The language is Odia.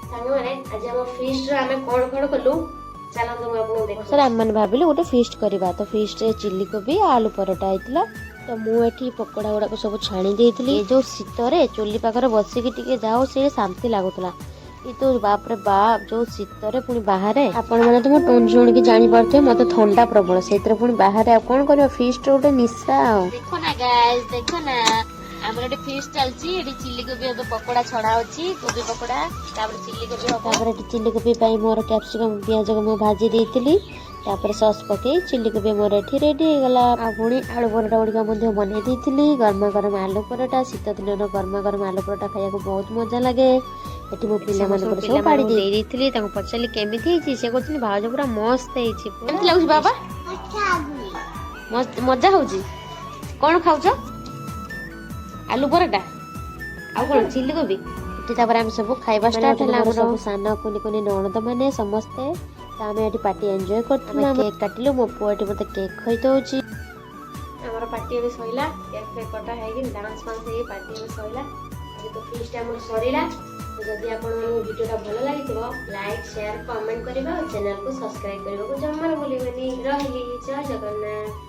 ସାଙ୍ଗମାନେ ଆଜି ଆମ ଫିଷ୍ଟ ରେ ଆମେ କଣ କଣ କଲୁ ଚାଲନ୍ତୁ ମୁଁ ଆପଣଙ୍କୁ ଦେଖାଉଛି। ସାର୍ ଆମେ ଭାବିଲୁ ଗୋଟେ ଫିଷ୍ଟ କରିବା, ତ ଫିଷ୍ଟ ରେ ଚିଲି କୋବି ଆଳୁ ପରଟା ହେଇଥିଲା। ତ ମୁଁ ଏଠି ପକୋଡା ଗୁଡାକ ସବୁ ଛାଣି ଦେଇଥିଲି। ଏ ଯୋଉ ଶୀତରେ ଚୁଲି ପାଖରେ ବସିକି ଟିକେ ଯାଉ ସେ ଶାନ୍ତି ଲାଗୁଥିଲା। କିନ୍ତୁ ବାପରେ ବାପ ଯୋଉ ଶୀତରେ ପୁଣି ବାହାରେ ଆପଣ ମାନେ ତ ମୋ ଟୋନ ଶୁଣିକି ଜାଣିପାରୁଥିବେ ମତେ ଥଣ୍ଡା ପ୍ରବଳ, ସେଇଥିରେ ପୁଣି ବାହାରେ ଆଉ କଣ କରିବା, ଫିଷ୍ଟ ଗୋଟେ ନିଶା। ଆଉ ଦେଖ ନା ଗାଇସ୍, ଦେଖ ନା ଆମର ଏଠି ଫିଷ୍ଟ ଚାଲିଛି। ଏଠି ଚିଲି କୋବି ଏବେ ପକୋଡା ଛଣା ହଉଛି, କୋବି ପକୋଡା, ତାପରେ ଚିଲି କୋବି ହବ। ତାପରେ ଏଠି ଚିଲି କୋବି ପାଇଁ ମୋର କ୍ୟାପ୍ସିକମ ପିଆଜ ମୁଁ ଭାଜି ଦେଇଥିଲି, ତାପରେ ସସ୍ ପକେଇ ଚିଲି କୋବି ମୋର ଏଠି ରେଡି ହେଇଗଲା। ଆଉ ପୁଣି ଆଳୁ ପରଟା ଗୁଡିକ ମଧ୍ୟ ବନେଇ ଦେଇଥିଲି, ଗରମା ଗରମ ଆଳୁ ପରଟା। ଶୀତ ଦିନର ଗରମା ଗରମ ଆଳୁ ପରଟା ଖାଇବାକୁ ବହୁତ ମଜା ଲାଗେ। ଏଠି ମୋ ପିଲାମାନଙ୍କର ସବୁ ପାଡ଼ି ଦେଇଥିଲି, ତାଙ୍କୁ ପଚାରିଲି କେମିତି ହେଇଛି, ସେ କହୁଛନ୍ତି ଭାଉଜ ପୁରା ମସ୍ତ ହେଇଛି। କେମିତି ଲାଗୁଛି ବାବା? ମଜା ହଉଛି। କଣ ଖାଉଛ? ଆଲୁ ପରଟା ଆଉ କଣ ଚିଲି କୋବି। ଏଠି ତାପରେ ଆମେ ସବୁ ଖାଇବା ଷ୍ଟାର୍ଟ ହେଲା। ଆମର ସବୁ ସାନ କୁନି କୁନି ନଣନ୍ଦ ମାନେ ସମସ୍ତେ, ତ ଆମେ ଏଠି ପାର୍ଟି ଏଞ୍ଜୟ କରୁଥିଲୁ। ଆମେ କେକ୍ କାଟିଲୁ, ମୋ ପୁଅ ଏଠି ମତେ କେକ୍ ଖୋଇଦଉଛି। ଆମର ପାର୍ଟି ଏବେ ସରିଲା, କେକ୍ ଫେକ୍ କଟା ହେଇକି ଡାନ୍ସ ଫାନ୍ସ ହେଇକି ପାର୍ଟି ଏବେ ସରିଲା। ଏବେ ତ ଫିଷ୍ଟ ଆମର ସରିଲା। ଯଦି ଆପଣମାନଙ୍କୁ ଭିଡ଼ିଓଟା ଭଲ ଲାଗିଥିବ ଲାଇକ୍ ସେୟାର କମେଣ୍ଟ କରିବା ଆଉ ଚ୍ୟାନେଲକୁ ସବସ୍କ୍ରାଇବ କରିବାକୁ ଜମାରୁ ଭୁଲିବେନି। ରହିଲି, ଜୟ ଜଗନ୍ନାଥ।